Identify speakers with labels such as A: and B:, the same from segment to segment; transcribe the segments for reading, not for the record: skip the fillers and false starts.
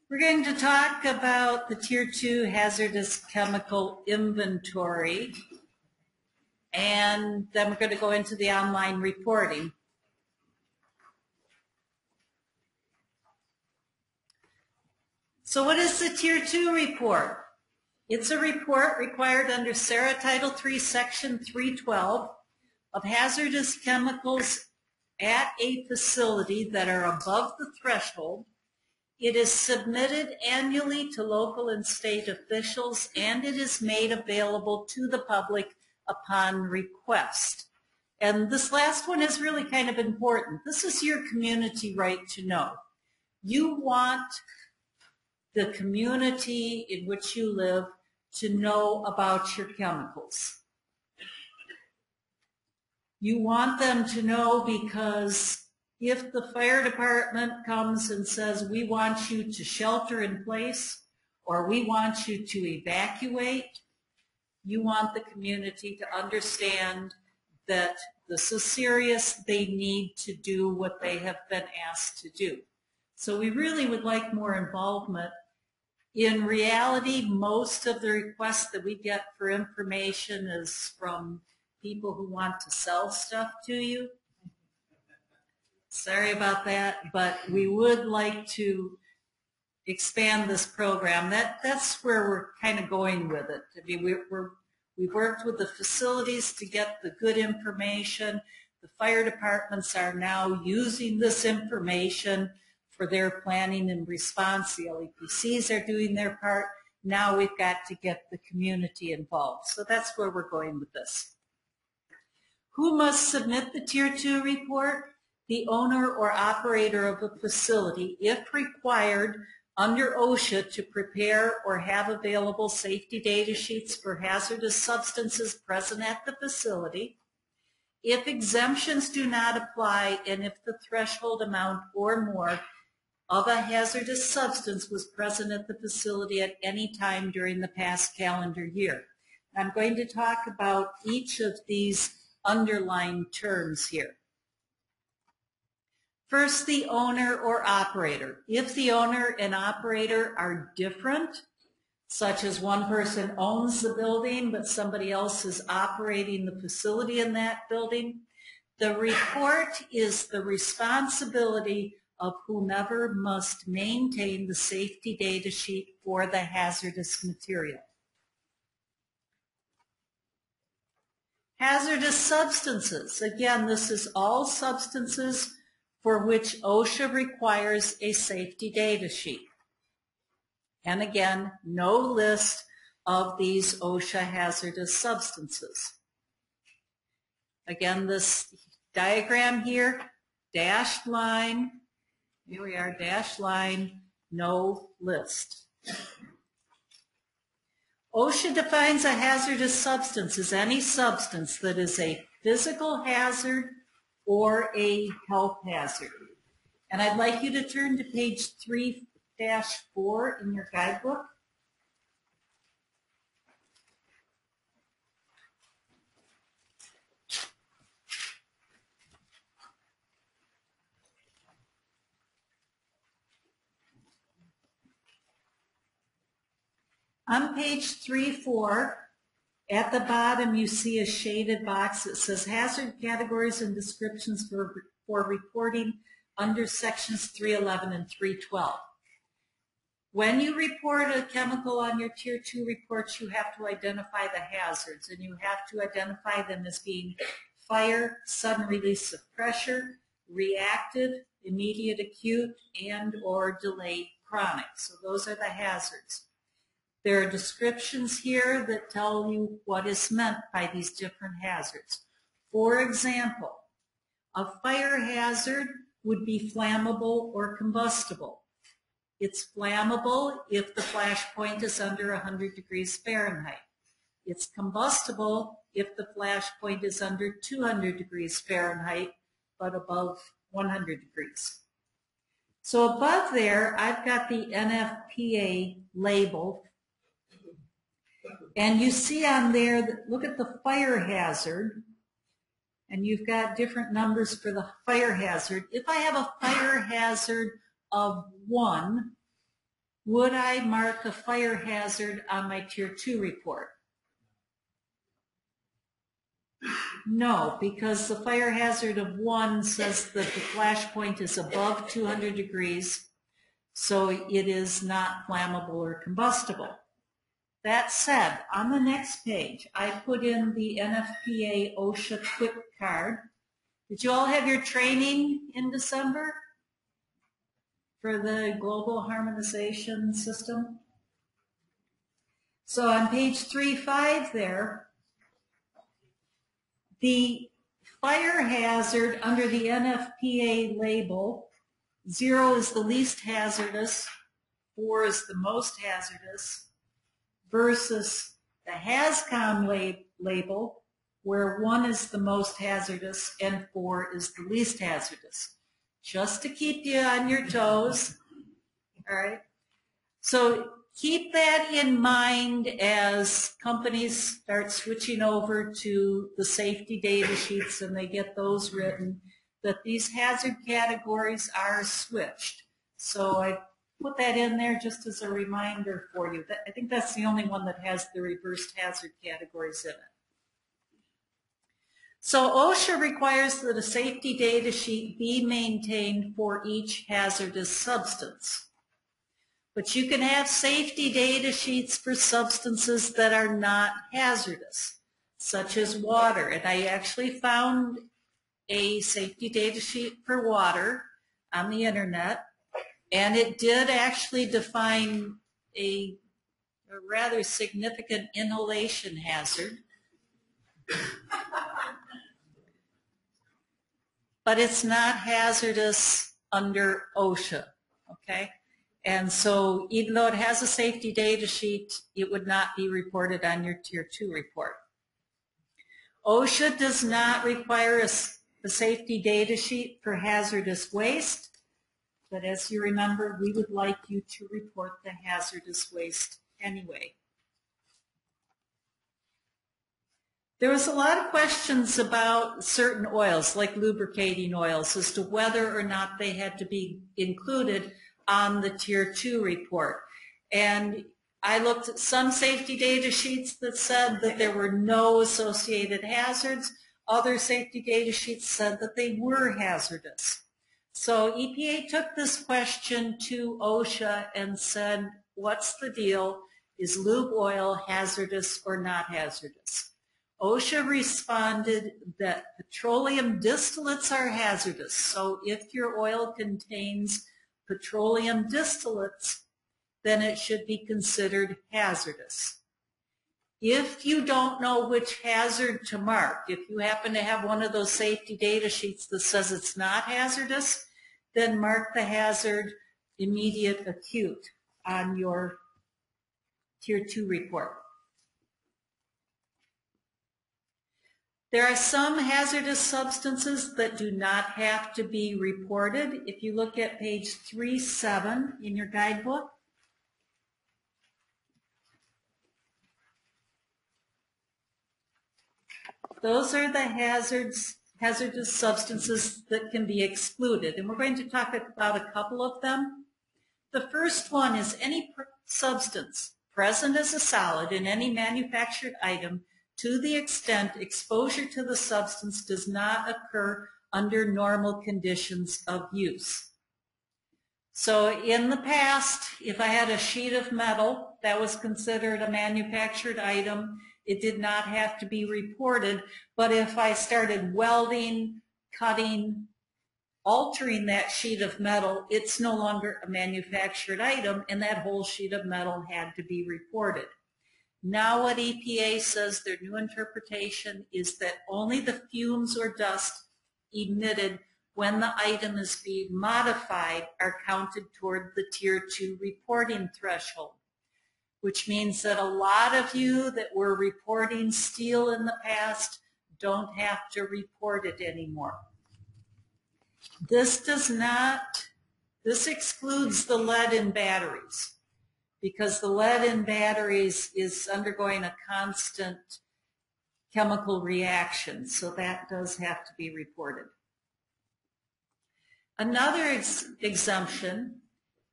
A: We're going to talk about the Tier 2 hazardous chemical inventory, and then we're going to go into the online reporting. So what is the Tier 2 report? It's a report required under SARA Title III, Section 312 of hazardous chemicals at a facility that are above the threshold. It is submitted annually to local and state officials, and it is made available to the public upon request. And this last one is really kind of important. This is your community right to know. You want the community in which you live to know about your chemicals. You want them to know because if the fire department comes and says, we want you to shelter in place, or we want you to evacuate, you want the community to understand that this is serious. They need to do what they have been asked to do. So we really would like more involvement. In reality, most of the requests that we get for information is from people who want to sell stuff to you. Sorry about that, but we would like to expand this program. That's where we're kind of going with it. I mean, we've worked with the facilities to get the good information. The fire departments are now using this information for their planning and response. The LEPCs are doing their part. Now we've got to get the community involved. So that's where we're going with this. Who must submit the Tier 2 report? The owner or operator of a facility, if required under OSHA to prepare or have available safety data sheets for hazardous substances present at the facility. If exemptions do not apply and if the threshold amount or more of a hazardous substance was present at the facility at any time during the past calendar year. I'm going to talk about each of these underlined terms here. First, the owner or operator. If the owner and operator are different, such as one person owns the building but somebody else is operating the facility in that building, the report is the responsibility of whomever must maintain the safety data sheet for the hazardous material. Hazardous substances. Again, this is all substances for which OSHA requires a safety data sheet. And again, no list of these OSHA hazardous substances. Again, this diagram here, dashed line, here we are, dashed line, no list. OSHA defines a hazardous substance as any substance that is a physical hazard or a health hazard. And I'd like you to turn to page 3-4 in your guidebook. On page 3-4, at the bottom you see a shaded box that says hazard categories and descriptions for reporting under sections 311 and 312. When you report a chemical on your Tier 2 reports, you have to identify the hazards, and you have to identify them as being fire, sudden release of pressure, reactive, immediate acute, and or delayed chronic. So those are the hazards. There are descriptions here that tell you what is meant by these different hazards. For example, a fire hazard would be flammable or combustible. It's flammable if the flash point is under 100 degrees Fahrenheit. It's combustible if the flash point is under 200 degrees Fahrenheit, but above 100 degrees. So above there, I've got the NFPA label. And you see on there, look at the fire hazard, and you've got different numbers for the fire hazard. If I have a fire hazard of 1, would I mark a fire hazard on my Tier 2 report? No, because the fire hazard of 1 says that the flash point is above 200 degrees, so it is not flammable or combustible. That said, on the next page, I put in the NFPA OSHA quick card. Did you all have your training in December for the global harmonization system? So on page 3.5 there, the fire hazard under the NFPA label, 0 is the least hazardous, 4 is the most hazardous, versus the HAZCOM label, where 1 is the most hazardous and 4 is the least hazardous. Just to keep you on your toes, all right? So keep that in mind as companies start switching over to the safety data sheets and they get those written, that these hazard categories are switched. So I put that in there just as a reminder for you. I think that's the only one that has the reversed hazard categories in it. So OSHA requires that a safety data sheet be maintained for each hazardous substance. But you can have safety data sheets for substances that are not hazardous, such as water. And I actually found a safety data sheet for water on the internet, and it did actually define a rather significant inhalation hazard. But it's not hazardous under OSHA, okay? And so even though it has a safety data sheet, it would not be reported on your Tier 2 report. OSHA does not require a safety data sheet for hazardous waste, but as you remember, we would like you to report the hazardous waste anyway. There was a lot of questions about certain oils, like lubricating oils, as to whether or not they had to be included on the Tier 2 report. And I looked at some safety data sheets that said that there were no associated hazards. Other safety data sheets said that they were hazardous. So EPA took this question to OSHA and said, what's the deal? Is lube oil hazardous or not hazardous? OSHA responded that petroleum distillates are hazardous. So if your oil contains petroleum distillates, then it should be considered hazardous. If you don't know which hazard to mark, if you happen to have one of those safety data sheets that says it's not hazardous, then mark the hazard immediate acute on your Tier 2 report. There are some hazardous substances that do not have to be reported. If you look at page 3.7 in your guidebook, those are the hazardous substances that can be excluded. And we're going to talk about a couple of them. The first one is any substance present as a solid in any manufactured item to the extent exposure to the substance does not occur under normal conditions of use. So in the past, if I had a sheet of metal that was considered a manufactured item, it did not have to be reported. But if I started welding, cutting, altering that sheet of metal, it's no longer a manufactured item, and that whole sheet of metal had to be reported. Now what EPA says, their new interpretation, is that only the fumes or dust emitted when the item is being modified are counted toward the Tier 2 reporting threshold, which means that a lot of you that were reporting steel in the past don't have to report it anymore. This excludes the lead in batteries, because the lead in batteries is undergoing a constant chemical reaction, so that does have to be reported. Another exemption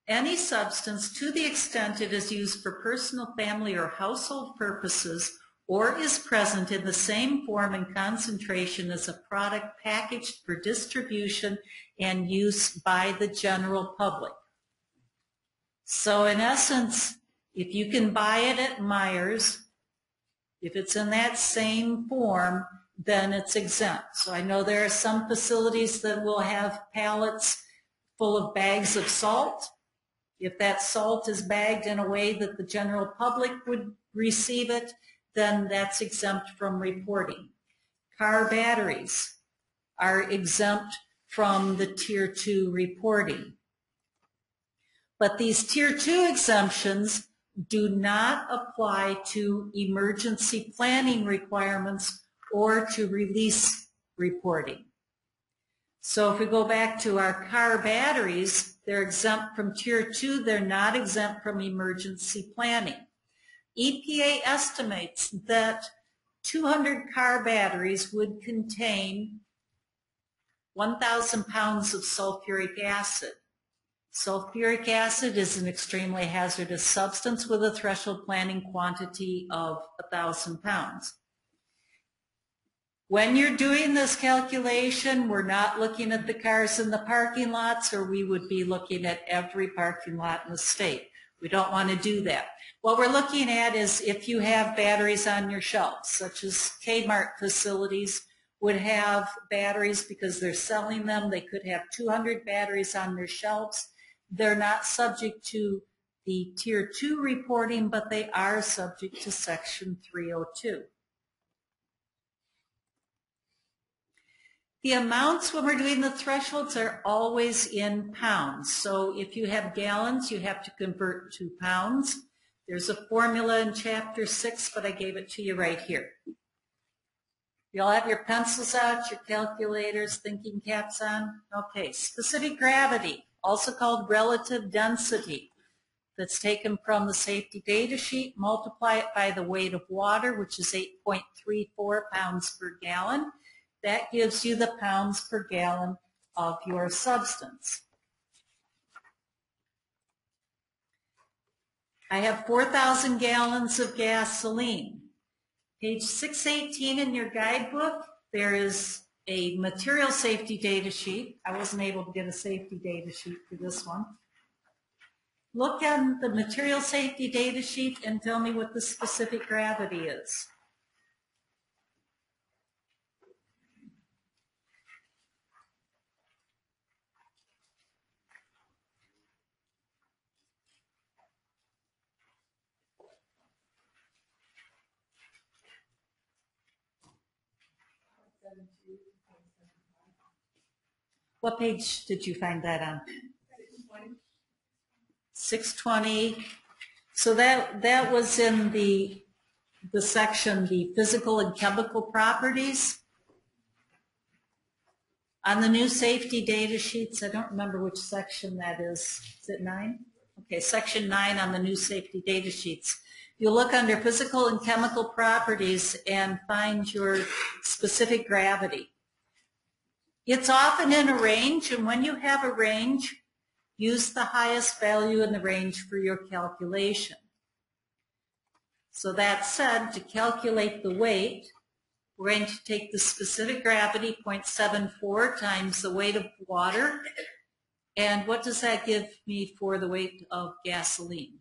A: Any substance to the extent it is used for personal, family, or household purposes or is present in the same form and concentration as a product packaged for distribution and use by the general public. So in essence, if you can buy it at Meijer's, if it's in that same form, then it's exempt. So I know there are some facilities that will have pallets full of bags of salt. If that salt is bagged in a way that the general public would receive it, then that's exempt from reporting. Car batteries are exempt from the Tier 2 reporting. But these Tier 2 exemptions do not apply to emergency planning requirements or to release reporting. So if we go back to our car batteries, they're exempt from Tier 2, they're not exempt from emergency planning. EPA estimates that 200 car batteries would contain 1,000 pounds of sulfuric acid. Sulfuric acid is an extremely hazardous substance with a threshold planning quantity of 1,000 pounds. When you're doing this calculation, we're not looking at the cars in the parking lots, or we would be looking at every parking lot in the state. We don't want to do that. What we're looking at is if you have batteries on your shelves, such as Kmart facilities would have batteries because they're selling them. They could have 200 batteries on their shelves. They're not subject to the Tier 2 reporting, but they are subject to Section 302. The amounts when we're doing the thresholds are always in pounds. So if you have gallons, you have to convert to pounds. There's a formula in Chapter 6, but I gave it to you right here. You all have your pencils out, your calculators, thinking caps on? Okay, specific gravity, also called relative density. That's taken from the safety data sheet, multiply it by the weight of water, which is 8.34 pounds per gallon. That gives you the pounds per gallon of your substance. I have 4,000 gallons of gasoline. Page 618 in your guidebook, there is a material safety data sheet. I wasn't able to get a safety data sheet for this one. Look at the material safety data sheet and tell me what the specific gravity is. What page did you find that on? 620. So that was in the section, the physical and chemical properties. On the new safety data sheets, I don't remember which section that is. Is it 9? Okay, section 9 on the new safety data sheets. You look under physical and chemical properties and find your specific gravity. It's often in a range, and when you have a range, use the highest value in the range for your calculation. So that said, to calculate the weight, we're going to take the specific gravity, 0.74 times the weight of water, and what does that give me for the weight of gasoline?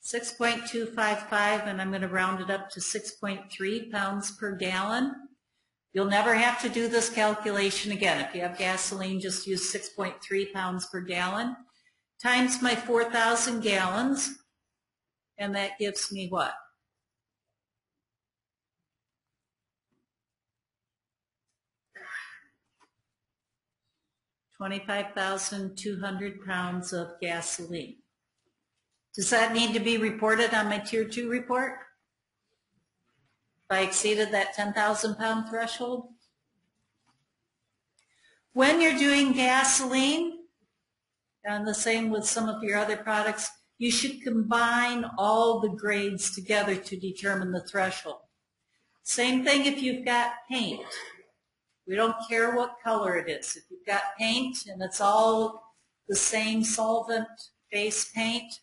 A: 6.255, and I'm going to round it up to 6.3 pounds per gallon. You'll never have to do this calculation again. If you have gasoline, just use 6.3 pounds per gallon times my 4,000 gallons, and that gives me what? $25,200 pounds of gasoline. Does that need to be reported on my Tier 2 report? If I exceeded that 10,000 pound threshold? When you're doing gasoline, and the same with some of your other products, you should combine all the grades together to determine the threshold. Same thing if you've got paint. We don't care what color it is. If you've got paint and it's all the same solvent-based paint,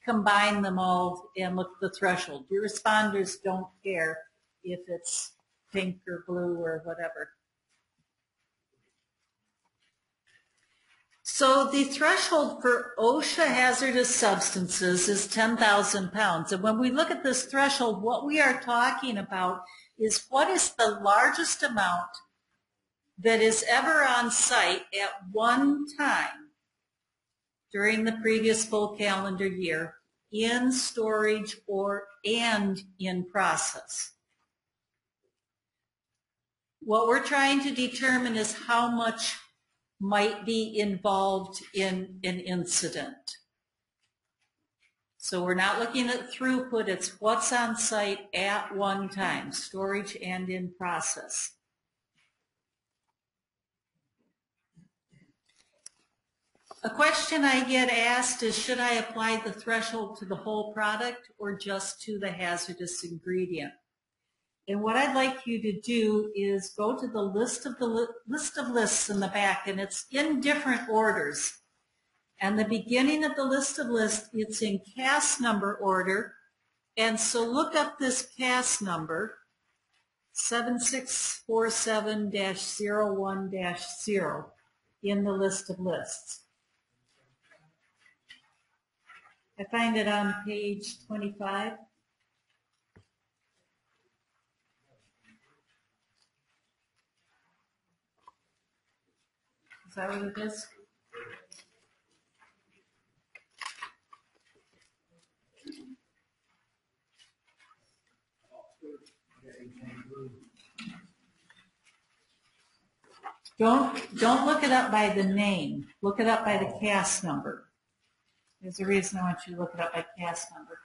A: combine them all and look at the threshold. Your responders don't care if it's pink or blue or whatever. So the threshold for OSHA hazardous substances is 10,000 pounds. And when we look at this threshold, what we are talking about is what is the largest amount that is ever on site at one time during the previous full calendar year in storage and in process. What we're trying to determine is how much might be involved in an incident. So we're not looking at throughput, it's what's on site at one time, storage and in process. A question I get asked is, should I apply the threshold to the whole product or just to the hazardous ingredient? And what I'd like you to do is go to the list of lists in the back, and it's in different orders. And the beginning of the list of lists, it's in CAS number order. And so look up this CAS number, 7647-01-0 in the list of lists. I find it on page 25. Is that what it is? Don't look it up by the name. Look it up by the CAS number. There's a reason I want you to look it up by CAS number.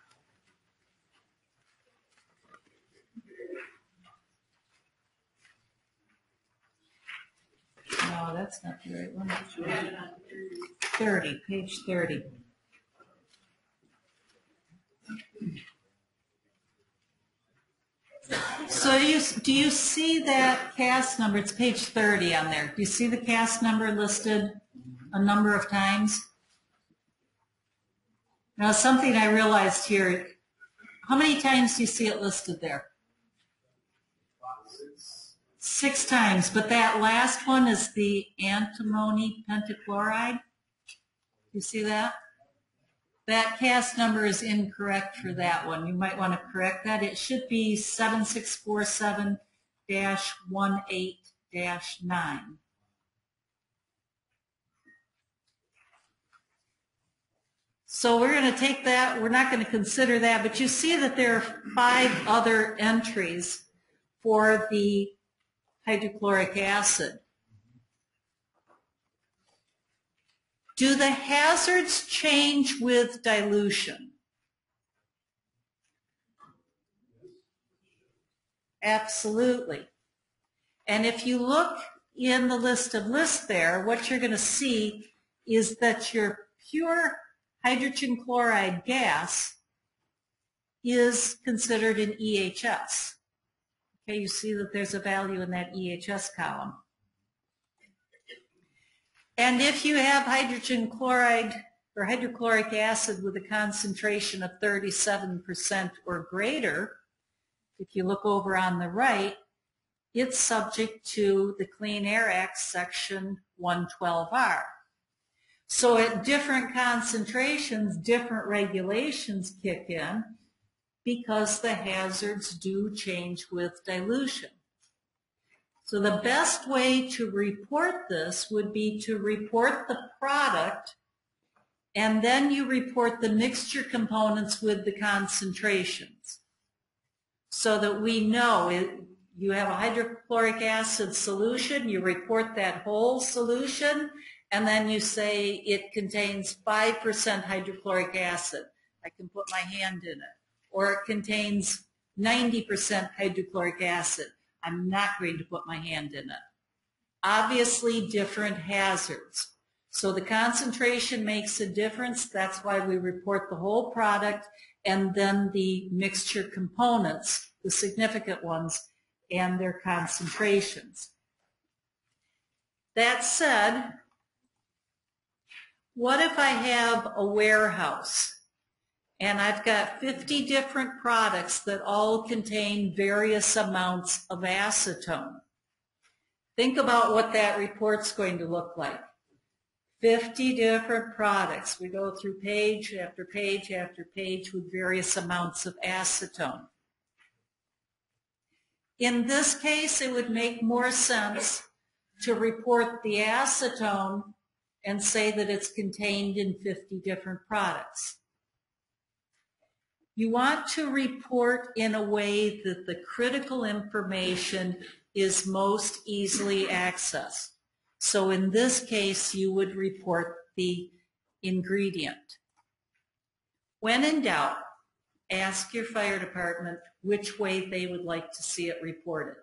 A: No, that's not the right one. 30, page 30. So do you see that CAS number? It's page 30 on there. Do you see the CAS number listed a number of times? Now, something I realized here, how many times do you see it listed there? 6 times, but that last one is the antimony pentachloride. You see that? That CAS number is incorrect for that one. You might want to correct that. It should be 7647-18-9. So we're going to take that. We're not going to consider that, but you see that there are 5 other entries for the hydrochloric acid. Do the hazards change with dilution? Absolutely. And if you look in the list of lists there, what you're going to see is that your pure hydrogen chloride gas is considered an EHS. Okay, you see that there's a value in that EHS column. And if you have hydrogen chloride or hydrochloric acid with a concentration of 37% or greater, if you look over on the right, it's subject to the Clean Air Act Section 112R. So at different concentrations, different regulations kick in because the hazards do change with dilution. So the best way to report this would be to report the product, and then you report the mixture components with the concentrations so that we know you have a hydrochloric acid solution, you report that whole solution, and then you say it contains 5% hydrochloric acid. I can put my hand in it. Or it contains 90% hydrochloric acid. I'm not going to put my hand in it. Obviously, different hazards. So the concentration makes a difference. That's why we report the whole product and then the mixture components, the significant ones, and their concentrations. That said, what if I have a warehouse and I've got 50 different products that all contain various amounts of acetone? Think about what that report's going to look like. 50 different products. We go through page after page after page with various amounts of acetone. In this case, it would make more sense to report the acetone and say that it's contained in 50 different products. You want to report in a way that the critical information is most easily accessed. So in this case, you would report the ingredient. When in doubt, ask your fire department which way they would like to see it reported.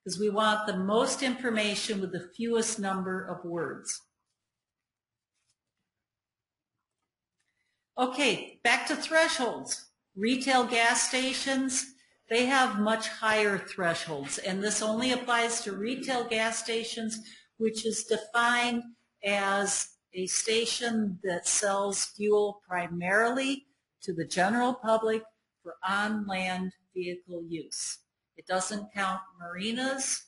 A: Because we want the most information with the fewest number of words. Okay, back to thresholds. Retail gas stations, they have much higher thresholds, and this only applies to retail gas stations, which is defined as a station that sells fuel primarily to the general public for on-land vehicle use. It doesn't count marinas.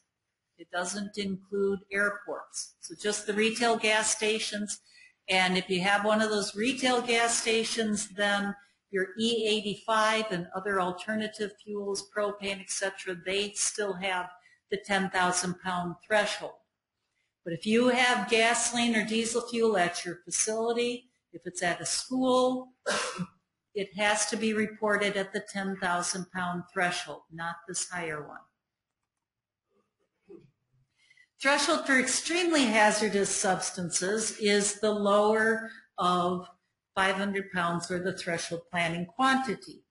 A: It doesn't include airports. So just the retail gas stations. And if you have one of those retail gas stations, then your E85 and other alternative fuels, propane, etc., they still have the 10,000 pound threshold. But if you have gasoline or diesel fuel at your facility, if it's at a school, it has to be reported at the 10,000 pound threshold, not this higher one. Threshold for extremely hazardous substances is the lower of 500 pounds or the threshold planning quantity.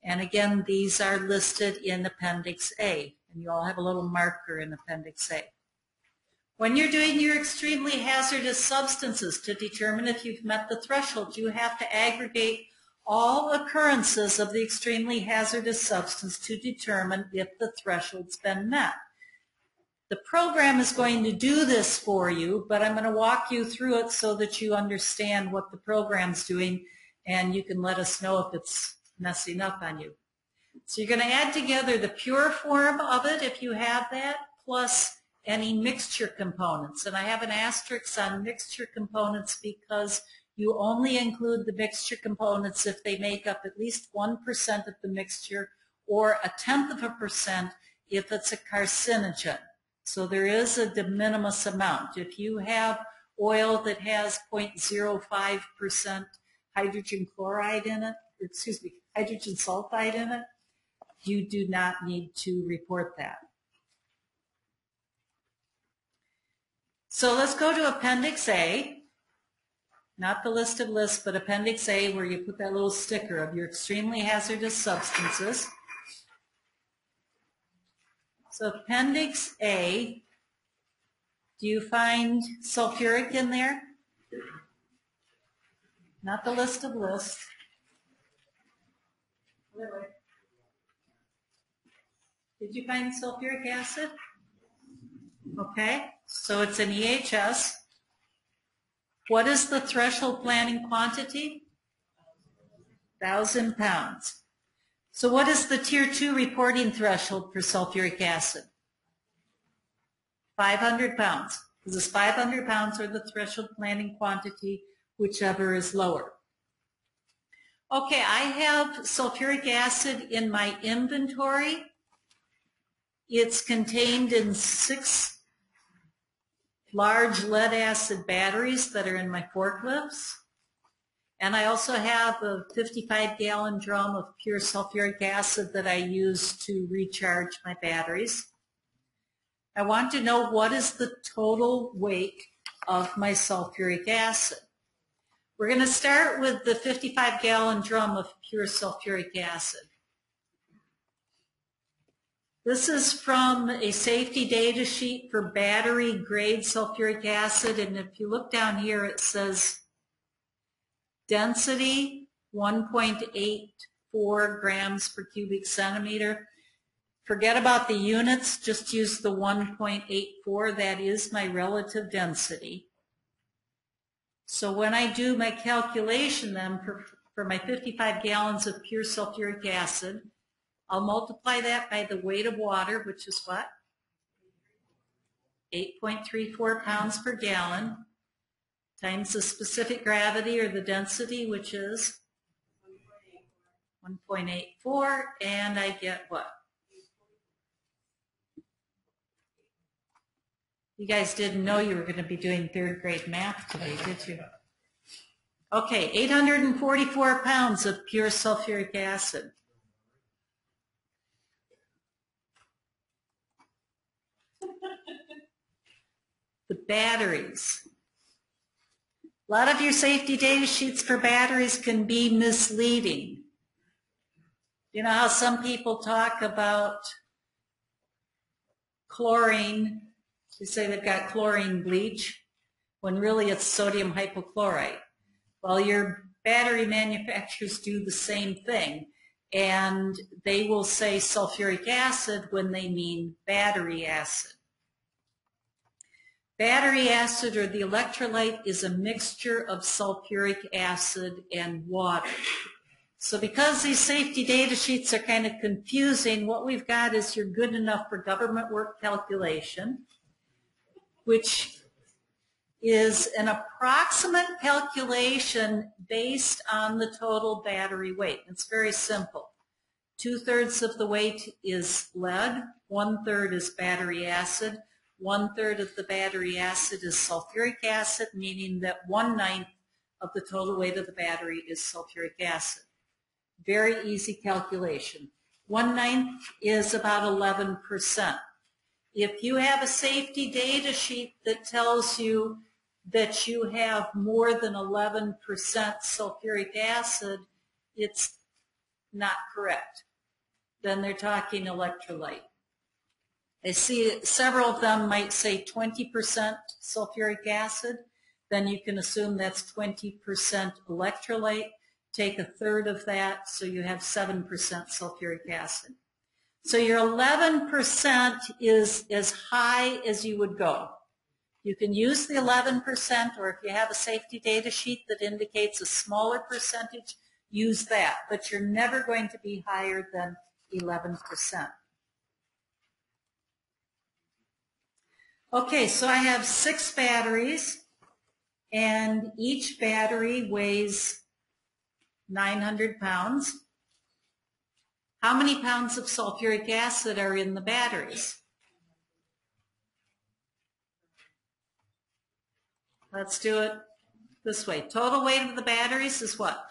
A: And again, these are listed in Appendix A, and you all have a little marker in Appendix A. When you're doing your extremely hazardous substances to determine if you've met the threshold, you have to aggregate all occurrences of the extremely hazardous substance to determine if the threshold's been met. The program is going to do this for you, but I'm going to walk you through it so that you understand what the program's doing, and you can let us know if it's messing up on you. So you're going to add together the pure form of it, if you have that, plus any mixture components. And I have an asterisk on mixture components because you only include the mixture components if they make up at least 1% of the mixture or 1/10% if it's a carcinogen. So there is a de minimis amount. If you have oil that has 0.05% hydrogen chloride in it, or excuse me, hydrogen sulfide in it, you do not need to report that. So let's go to Appendix A, not the list of lists, but Appendix A, where you put that little sticker of your extremely hazardous substances. So Appendix A, do you find sulfuric in there? Not the list of lists. Did you find sulfuric acid? Okay, so it's an EHS. What is the threshold planning quantity? 1,000 pounds. So what is the Tier 2 reporting threshold for sulfuric acid? 500 pounds. This is 500 pounds or the threshold planning quantity, whichever is lower. Okay, I have sulfuric acid in my inventory. It's contained in 6 large lead acid batteries that are in my forklifts. And I also have a 55-gallon drum of pure sulfuric acid that I use to recharge my batteries. I want to know what is the total weight of my sulfuric acid. We're going to start with the 55-gallon drum of pure sulfuric acid. This is from a safety data sheet for battery-grade sulfuric acid, and if you look down here, it says density 1.84 grams per cubic centimeter. Forget about the units, just use the 1.84. That is my relative density. So when I do my calculation then for my 55 gallons of pure sulfuric acid, I'll multiply that by the weight of water, which is what? 8.34 pounds per gallon, times the specific gravity or the density, which is 1.84, and I get what? You guys didn't know you were going to be doing third grade math today, did you? Okay, 844 pounds of pure sulfuric acid. The batteries. A lot of your safety data sheets for batteries can be misleading. You know how some people talk about chlorine, they say they've got chlorine bleach, when really it's sodium hypochlorite. Well, your battery manufacturers do the same thing, and they will say sulfuric acid when they mean battery acid. Battery acid, or the electrolyte, is a mixture of sulfuric acid and water. So because these safety data sheets are kind of confusing, what we've got is your good enough for government work calculation, which is an approximate calculation based on the total battery weight. It's very simple. 2/3 of the weight is lead, 1/3 is battery acid, 1/3 of the battery acid is sulfuric acid, meaning that 1/9 of the total weight of the battery is sulfuric acid. Very easy calculation. 1/9 is about 11%. If you have a safety data sheet that tells you that you have more than 11% sulfuric acid, it's not correct. Then they're talking electrolyte. I see several of them might say 20% sulfuric acid. Then you can assume that's 20% electrolyte. Take 1/3 of that, so you have 7% sulfuric acid. So your 11% is as high as you would go. You can use the 11%, or if you have a safety data sheet that indicates a smaller percentage, use that. But you're never going to be higher than 11%. Okay, so I have 6 batteries, and each battery weighs 900 pounds. How many pounds of sulfuric acid are in the batteries? Let's do it this way. Total weight of the batteries is what?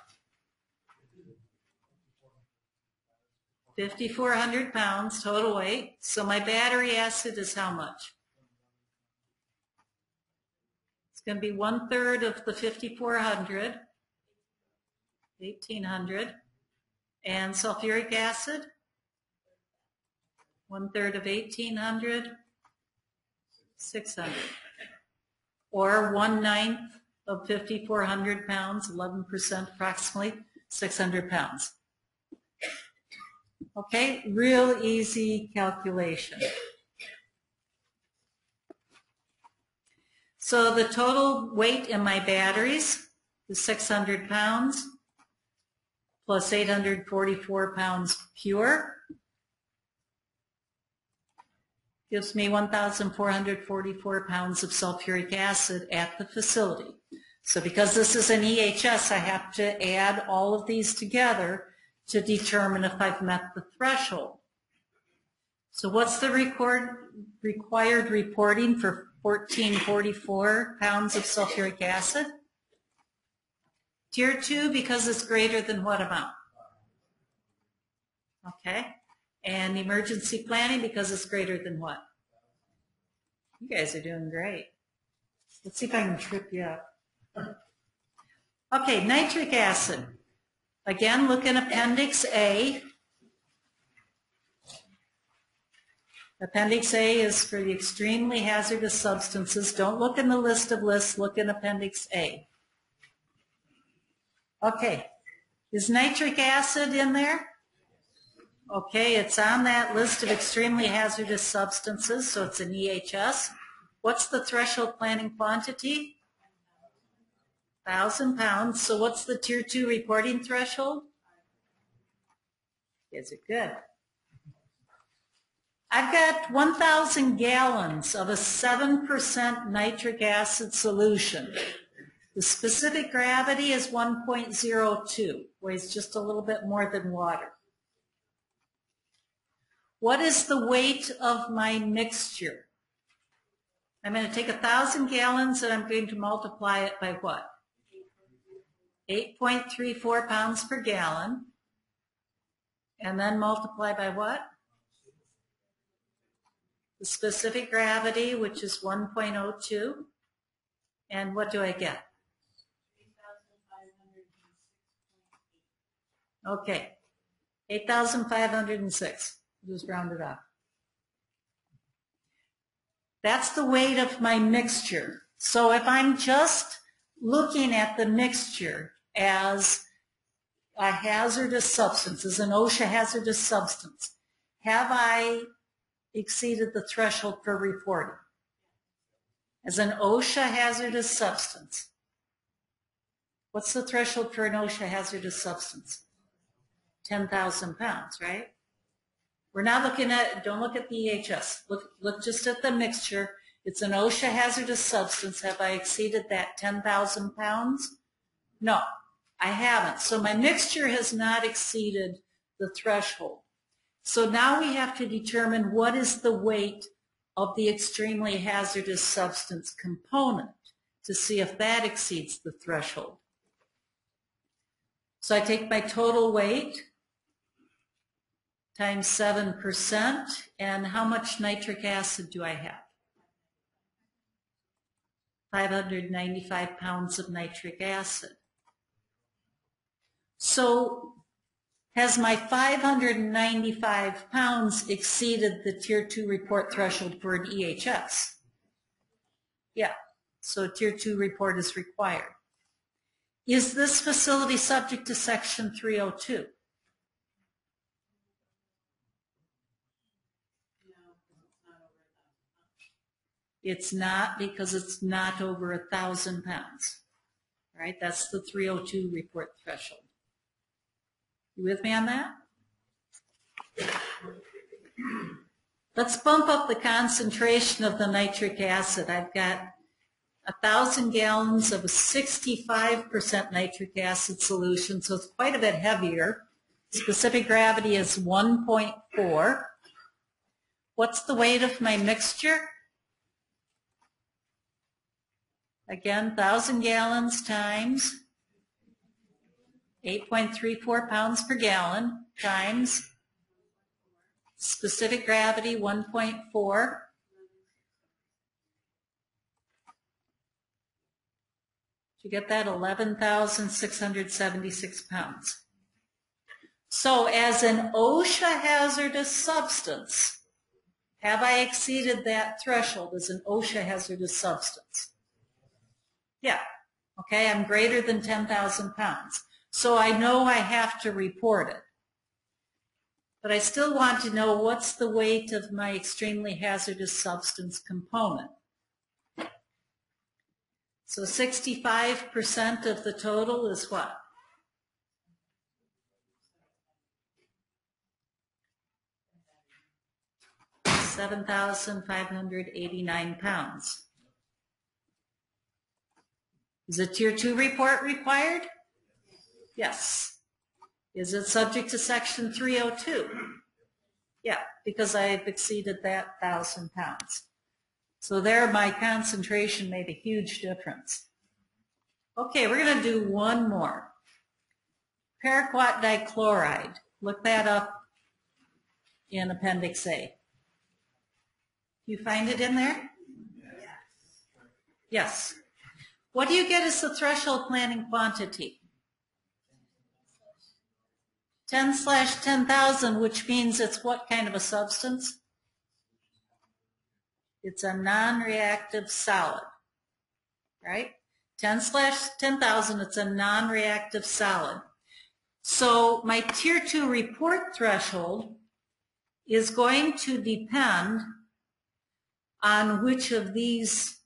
A: 5,400 pounds total weight. So my battery acid is how much? It's going to be 1/3 of the 5,400, 1,800. And sulfuric acid, 1/3 of 1,800, 600. Or 1/9 of 5,400 pounds, 11% approximately, 600 pounds. Okay, real easy calculation. So the total weight in my batteries is 600 pounds. Plus 844 pounds pure, gives me 1,444 pounds of sulfuric acid at the facility. So because this is an EHS, I have to add all of these together to determine if I've met the threshold. So what's the required reporting for 1,444 pounds of sulfuric acid? Tier 2, because it's greater than what amount? Okay. And emergency planning, because it's greater than what? You guys are doing great. Let's see if I can trip you up. Okay, nitric acid. Again, look in Appendix A. Appendix A is for the extremely hazardous substances. Don't look in the list of lists, look in Appendix A. Okay, is nitric acid in there? Okay, it's on that list of extremely hazardous substances, so it's an EHS. What's the threshold planning quantity? 1,000 pounds. So what's the Tier 2 reporting threshold? Is it good? I've got 1,000 gallons of a 7% nitric acid solution. The specific gravity is 1.02, weighs just a little bit more than water. What is the weight of my mixture? I'm going to take 1,000 gallons and I'm going to multiply it by what? 8.34 pounds per gallon. And then multiply by what? The specific gravity, which is 1.02. And what do I get? Okay, 8,506. Just round it up. That's the weight of my mixture. So if I'm just looking at the mixture as a hazardous substance, as an OSHA hazardous substance, have I exceeded the threshold for reporting? As an OSHA hazardous substance, what's the threshold for an OSHA hazardous substance? 10,000 pounds, right? We're not looking at, don't look at the EHS. Look just at the mixture. It's an OSHA hazardous substance. Have I exceeded that 10,000 pounds? No, I haven't. So my mixture has not exceeded the threshold. So now we have to determine what is the weight of the extremely hazardous substance component to see if that exceeds the threshold. So I take my total weight times 7%, and how much nitric acid do I have? 595 pounds of nitric acid. So has my 595 pounds exceeded the Tier 2 report threshold for an EHS? Yeah, so a Tier 2 report is required. Is this facility subject to Section 302? It's not, because it's not over 1,000 pounds, right? That's the 302 report threshold. You with me on that? Let's bump up the concentration of the nitric acid. I've got 1,000 gallons of a 65% nitric acid solution, so it's quite a bit heavier. Specific gravity is 1.4. What's the weight of my mixture? Again, 1,000 gallons times 8.34 pounds per gallon times specific gravity 1.4. You get that? 11,676 pounds. So as an OSHA hazardous substance, have I exceeded that threshold as an OSHA hazardous substance? Yeah. Okay, I'm greater than 10,000 pounds. So I know I have to report it. But I still want to know what's the weight of my extremely hazardous substance component. So 65% of the total is what? $7,589 pounds. Is a Tier 2 report required? Yes. Is it subject to Section 302? Yeah, because I've exceeded that 1,000 pounds. So there my concentration made a huge difference. Okay, we're going to do one more. Paraquat dichloride. Look that up in Appendix A. You find it in there? Yes. What do you get as the threshold planning quantity? 10/10,000, which means it's what kind of a substance? It's a non-reactive solid, right? 10/10,000, it's a non-reactive solid. So my Tier 2 report threshold is going to depend on which of these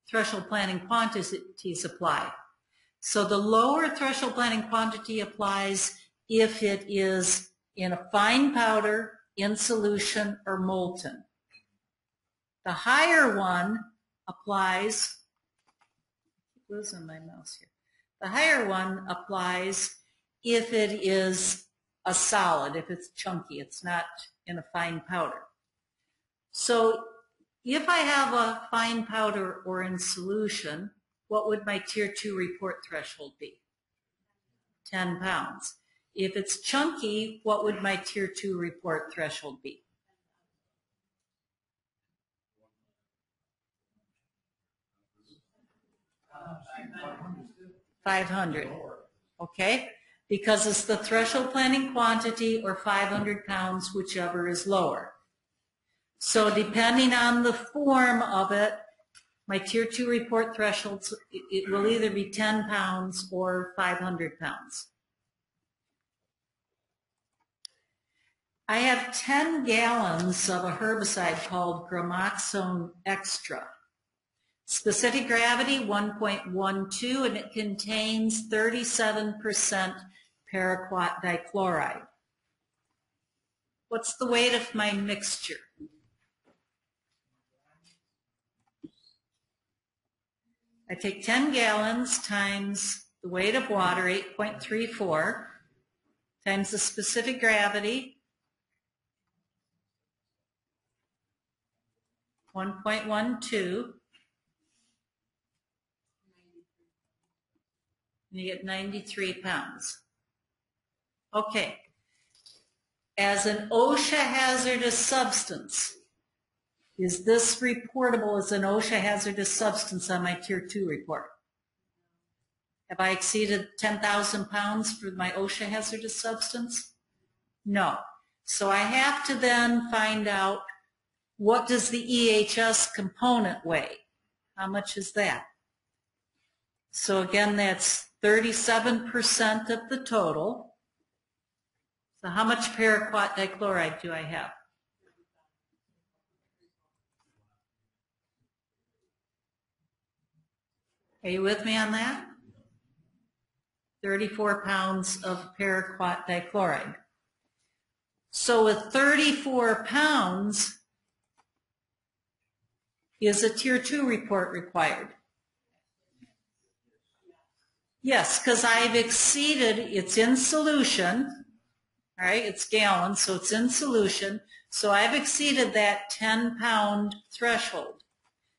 A: threshold planning quantities apply. So the lower threshold planning quantity applies if it is in a fine powder, in solution, or molten. The higher one applies, I'm losing my mouse here. The higher one applies if it is a solid, if it's chunky, it's not in a fine powder. So if I have a fine powder or in solution, what would my Tier 2 report threshold be? 10 pounds. If it's chunky, what would my Tier 2 report threshold be? 500. Okay? Because it's the threshold planning quantity or 500 pounds, whichever is lower. So depending on the form of it, my Tier 2 report thresholds, it will either be 10 pounds or 500 pounds. I have 10 gallons of a herbicide called Gramoxone Extra. Specific gravity 1.12, and it contains 37% paraquat dichloride. What's the weight of my mixture? I take 10 gallons times the weight of water, 8.34, times the specific gravity, 1.12, and you get 93 pounds. Okay. As an OSHA hazardous substance, is this reportable as an OSHA hazardous substance on my Tier 2 report? Have I exceeded 10,000 pounds for my OSHA hazardous substance? No. So I have to then find out, what does the EHS component weigh? How much is that? So again, that's 37% of the total. So how much paraquat dichloride do I have? Are you with me on that? 34 pounds of paraquat dichloride. So with 34 pounds, is a Tier 2 report required? Yes, because I've exceeded, it's in solution, all right, it's gallons, so it's in solution, so I've exceeded that 10-pound threshold.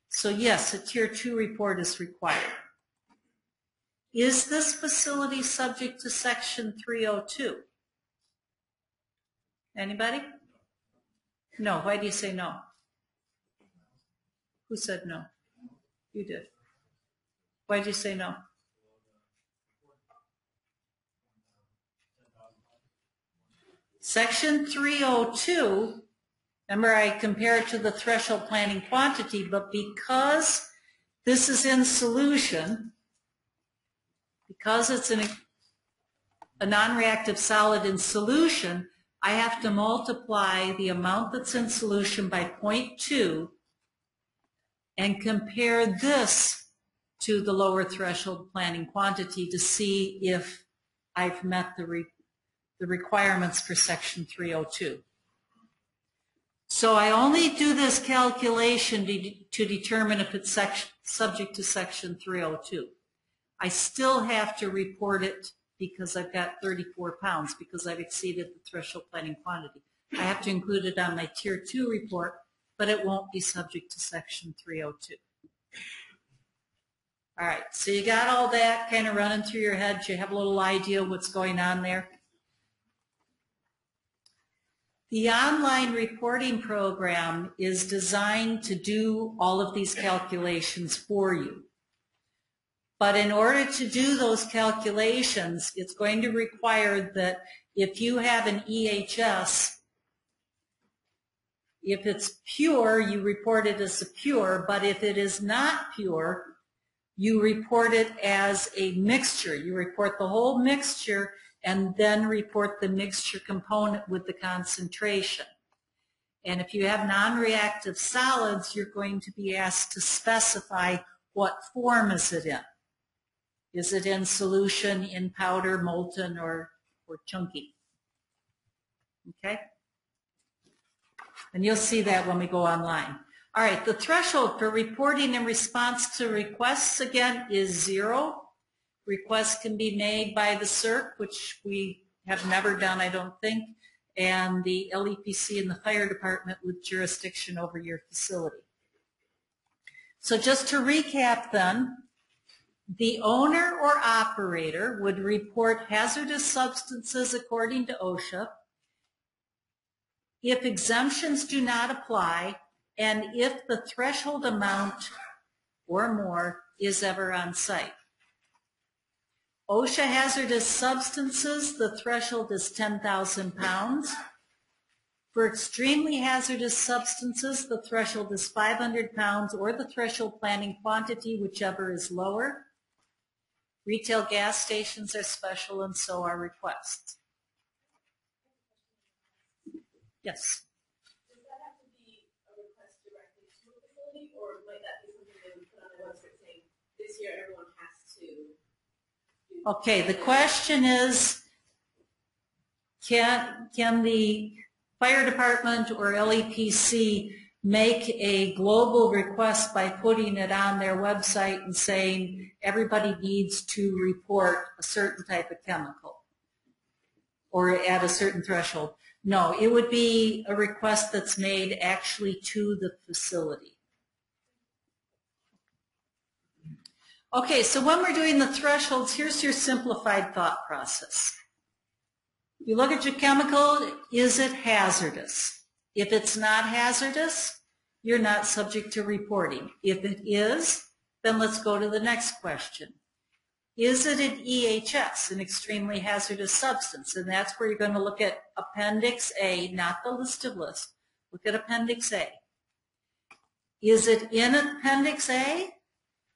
A: So yes, a Tier 2 report is required. Is this facility subject to Section 302? Anybody? No. Why do you say no? Who said no? You did. Why did you say no? Section 302, remember I compared to the threshold planning quantity, but because this is in solution, because it's a non-reactive solid in solution, I have to multiply the amount that's in solution by 0.2 and compare this to the lower threshold planning quantity to see if I've met the requirements for Section 302. So I only do this calculation to determine if it's subject to Section 302. I still have to report it because I've got 34 pounds, because I've exceeded the threshold planning quantity. I have to include it on my Tier 2 report, but it won't be subject to Section 302. All right, so you got all that kind of running through your head. You have a little idea of what's going on there. The online reporting program is designed to do all of these calculations for you. But in order to do those calculations, it's going to require that if you have an EHS, if it's pure, you report it as a pure, but if it is not pure, you report it as a mixture. You report the whole mixture and then report the mixture component with the concentration. And if you have non-reactive solids, you're going to be asked to specify what form is it in. Is it in solution, in powder, molten, or chunky? Okay? And you'll see that when we go online. All right, the threshold for reporting in response to requests, again, is 0. Requests can be made by the CERC, which we have never done, I don't think, and the LEPC and the fire department with jurisdiction over your facility. So just to recap then, the owner or operator would report hazardous substances according to OSHA if exemptions do not apply and if the threshold amount or more is ever on site. OSHA hazardous substances, the threshold is 10,000 pounds. For extremely hazardous substances, the threshold is 500 pounds or the threshold planning quantity, whichever is lower. Retail gas stations are special and so are requests. Yes?
B: Does that have to be a request directly to a facility, or might that be something they would put on their website saying, this year everyone has to?
A: Okay, the question is, can the fire department or LEPC make a global request by putting it on their website and saying everybody needs to report a certain type of chemical or at a certain threshold? No, it would be a request that's made actually to the facility. Okay, so when we're doing the thresholds, here's your simplified thought process. You look at your chemical, is it hazardous? If it's not hazardous, you're not subject to reporting. If it is, then let's go to the next question. Is it an EHS, an extremely hazardous substance? And that's where you're going to look at Appendix A, not the list of lists. Look at Appendix A. Is it in Appendix A?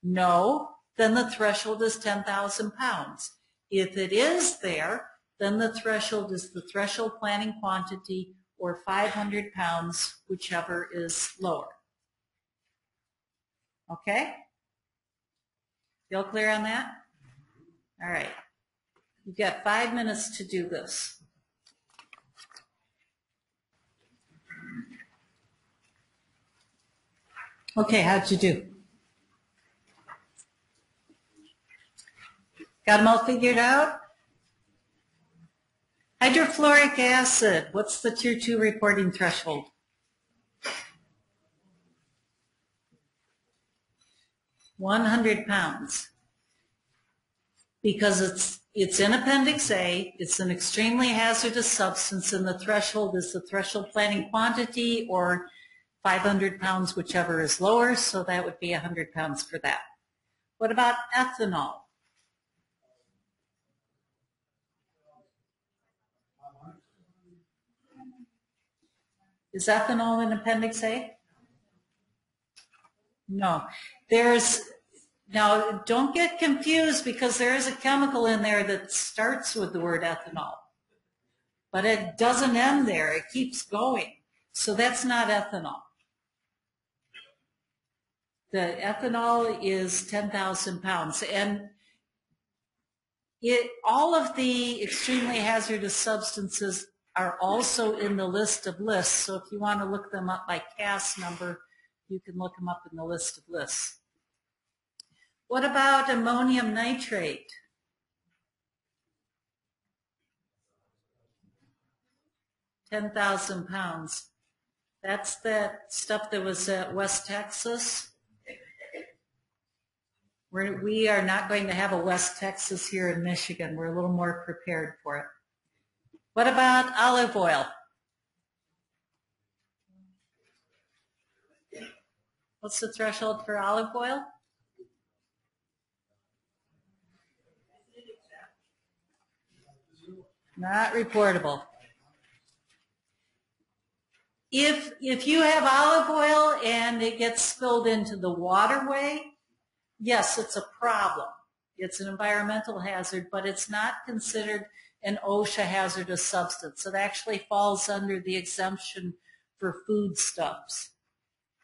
A: No. Then the threshold is 10,000 pounds. If it is there, then the threshold is the threshold planning quantity or 500 pounds, whichever is lower. Okay? You all clear on that? All right. You've got 5 minutes to do this. Okay, how'd you do? Got them all figured out? Hydrofluoric acid, what's the Tier 2 reporting threshold? 100 pounds. Because it's in Appendix A, it's an extremely hazardous substance, and the threshold is the threshold planning quantity or 500 pounds, whichever is lower, so that would be 100 pounds for that. What about ethanol? Is ethanol in Appendix A? No. Now, don't get confused because there is a chemical in there that starts with the word ethanol. But it doesn't end there. It keeps going. So that's not ethanol. The ethanol is 10,000 pounds. And all of the extremely hazardous substances are also in the list of lists. So if you want to look them up by CAS number, you can look them up in the list of lists. What about ammonium nitrate? $10,000 pounds. That's that stuff that was at West Texas. We are not going to have a West Texas here in Michigan. We're a little more prepared for it. What about olive oil? What's the threshold for olive oil? Not reportable. If you have olive oil and it gets spilled into the waterway, yes, it's a problem. It's an environmental hazard, but it's not considered an OSHA hazardous substance. It actually falls under the exemption for foodstuffs.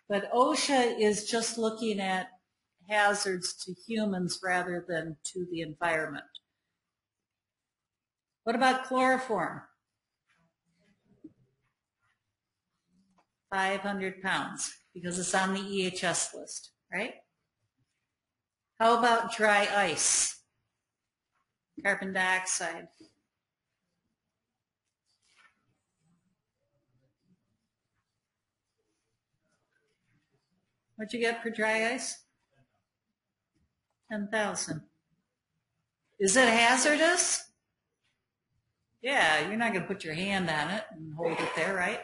A: But OSHA is just looking at hazards to humans rather than to the environment. What about chloroform? 500 pounds, because it's on the EHS list, right? How about dry ice? Carbon dioxide. What'd you get for dry ice? 10,000. Is it hazardous? Yeah, you're not going to put your hand on it and hold it there, right?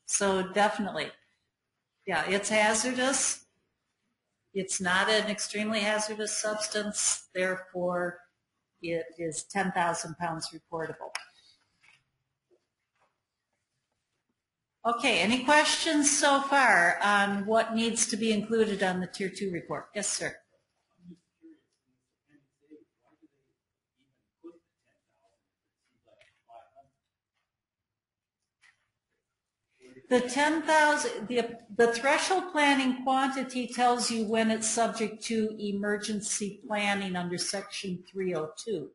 A: So definitely, yeah, it's hazardous. It's not an extremely hazardous substance, therefore it is 10,000 pounds reportable. Okay, any questions so far on what needs to be included on the Tier 2 report? Yes, sir. The 10,000, the threshold planning quantity tells you when it's subject to emergency planning under Section 302.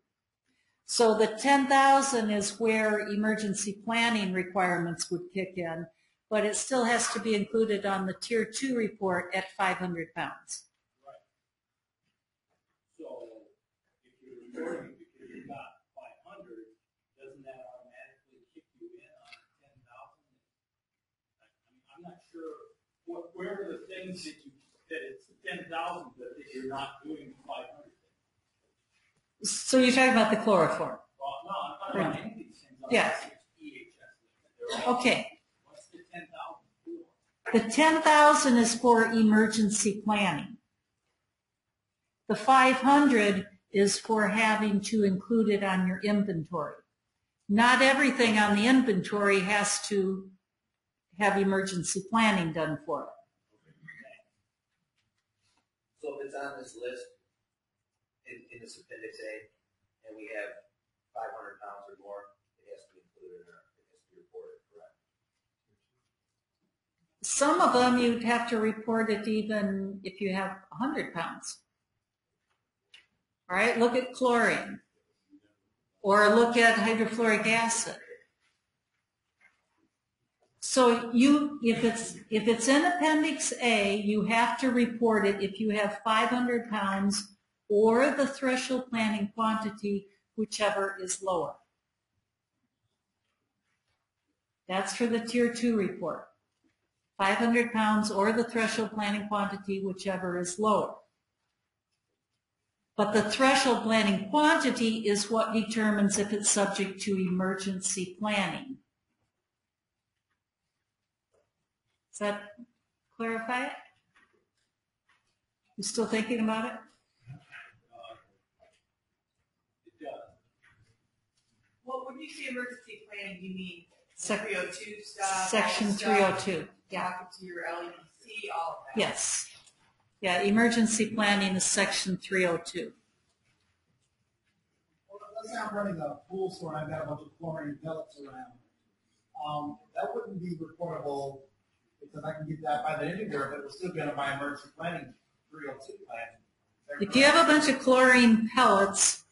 A: So the 10,000 is where emergency planning requirements would kick in, but it still has to be included on the Tier 2 report at 500 pounds.
C: Right. So if you're reporting because you're not 500, doesn't that automatically kick you in on 10,000? I'm not sure where are the things that it's 10,000 but that you're not doing 500.
A: So you're talking about the chloroform?
C: Well, no, I'm talking about any of these things.
A: Yeah. Okay.
C: What's the 10,000 for?
A: The 10,000 is for emergency planning. The 500 is for having to include it on your inventory. Not everything on the inventory has to have emergency planning done for it.
D: So if it's on this list, in this Appendix A, and we have 500 pounds or more, it has to be included in it has to be reported, correct?
A: Some of them you'd have to report it even if you have 100 pounds. All right, look at chlorine. Or look at hydrofluoric acid. So if it's in Appendix A, you have to report it if you have 500 pounds or the threshold planning quantity, whichever is lower. That's for the Tier 2 report. 500 pounds or the threshold planning quantity, whichever is lower. But the threshold planning quantity is what determines if it's subject to emergency planning. Does that clarify it? You still thinking about it?
C: It does.
B: Well, when you say emergency planning, you mean
A: Sec-
B: 302 stuff?
A: Section
B: all the stuff,
A: 302. Yeah.
B: Talking to your LEDC, all of that.
A: Yes. Yeah, emergency planning is Section 302.
E: Well, let's say I'm running a pool store and I've got a bunch of chlorine pellets around. That wouldn't be reportable because I can get that by the end of the year, but it will still be under my emergency planning 302 plan.
A: If you have a bunch of chlorine pellets,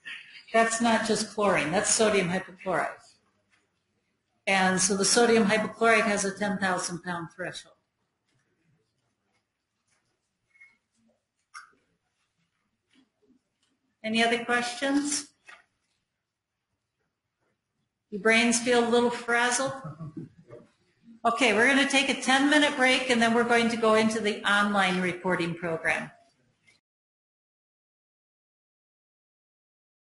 A: that's not just chlorine, that's sodium hypochlorite. And so the sodium hypochlorite has a 10,000 pound threshold. Any other questions? Your brains feel a little frazzled? Okay, we're going to take a 10-minute break and then we're going to go into the online reporting program.